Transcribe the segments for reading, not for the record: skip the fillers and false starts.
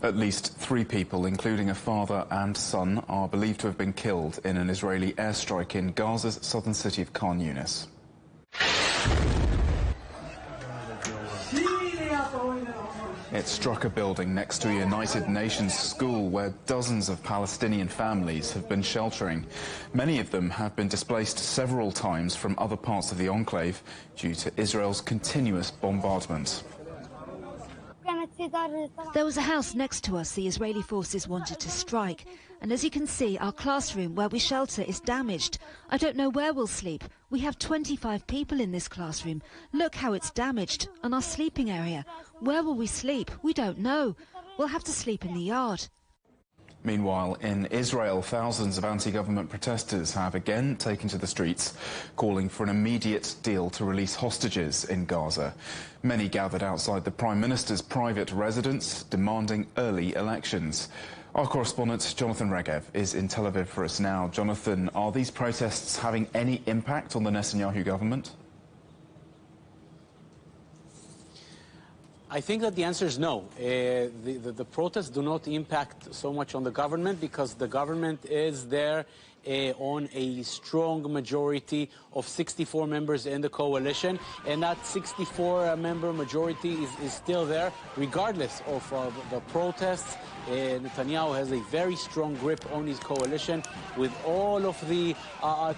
At least 3 people, including a father and son, are believed to have been killed in an Israeli airstrike in Gaza's southern city of Khan Yunis. It struck a building next to a United Nations school where dozens of Palestinian families have been sheltering. Many of them have been displaced several times from other parts of the enclave due to Israel's continuous bombardment. There was a house next to us the Israeli forces wanted to strike, and as you can see, our classroom where we shelter is damaged. I don't know where we'll sleep. We have 25 people in this classroom. Look how it's damaged, and our sleeping area. Where will we sleep? We don't know. We'll have to sleep in the yard. Meanwhile, in Israel, thousands of anti-government protesters have again taken to the streets, calling for an immediate deal to release hostages in Gaza. Many gathered outside the Prime Minister's private residence, demanding early elections. Our correspondent, Jonathan Regev, is in Tel Aviv for us now. Jonathan, are these protests having any impact on the Netanyahu government? I think that the answer is no. The protests do not impact so much on the government because the government is there on a strong majority of 64 members in the coalition, and that 64-member majority is still there regardless of the protests. Netanyahu has a very strong grip on his coalition with all of the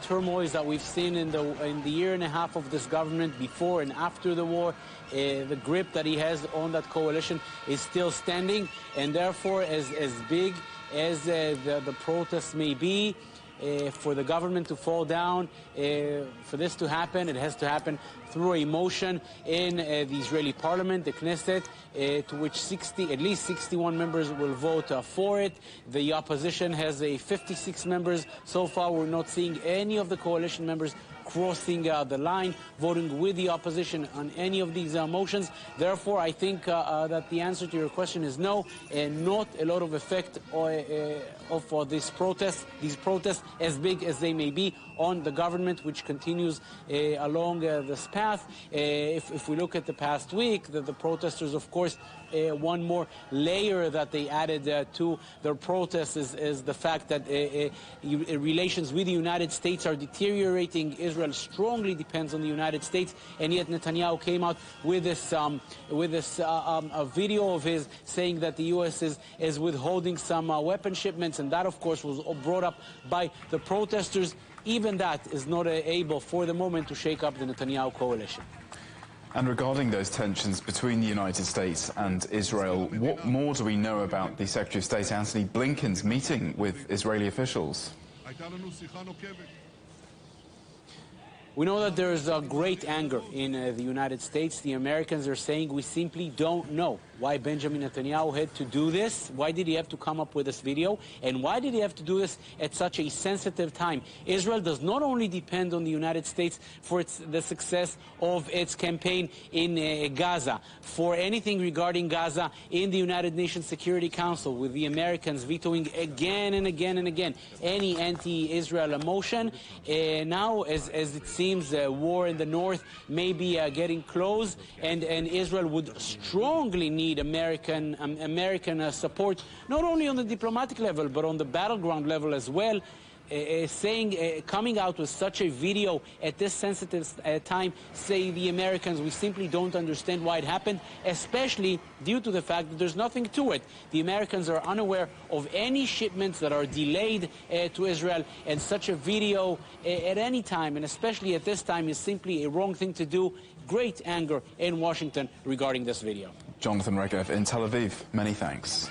turmoils that we've seen in the year and a half of this government before and after the war. The grip that he has on that coalition is still standing, and therefore as big as the protests may be, for the government to fall down, for this to happen, it has to happen through a motion in the Israeli parliament, the Knesset, to which at least 61 members will vote for it. The opposition has 56 members. So far, we're not seeing any of the coalition members crossing the line, voting with the opposition on any of these motions. Therefore, I think that the answer to your question is no, and not a lot of effect of these protests, as big as they may be, on the government, which continues along this path. If we look at the past week, the protesters, of course, one more layer that they added to their protests is the fact that relations with the United States are deteriorating. Israel strongly depends on the United States, and yet Netanyahu came out with this a video of his saying that the U.S. is withholding some weapon shipments, and that, of course, was brought up by the protesters. Even that is not able, for the moment, to shake up the Netanyahu coalition. And regarding those tensions between the United States and Israel, what more do we know about the Secretary of State Antony Blinken's meeting with Israeli officials? We know that there is a great anger in the United States. The Americans are saying we simply don't know why Benjamin Netanyahu had to do this. Why did he have to come up with this video? And why did he have to do this at such a sensitive time? Israel does not only depend on the United States for the success of its campaign in Gaza, for anything regarding Gaza in the United Nations Security Council, with the Americans vetoing again and again and again any anti-Israel motion. Now, as it seems, war in the north may be getting close, and Israel would strongly need American support, not only on the diplomatic level, but on the battleground level as well. Coming out with such a video at this sensitive time, say the Americans, we simply don't understand why it happened, especially due to the fact that there's nothing to it. The Americans are unaware of any shipments that are delayed to Israel, and such a video at any time, and especially at this time, is simply a wrong thing to do. Great anger in Washington regarding this video. Jonathan Regev in Tel Aviv, many thanks.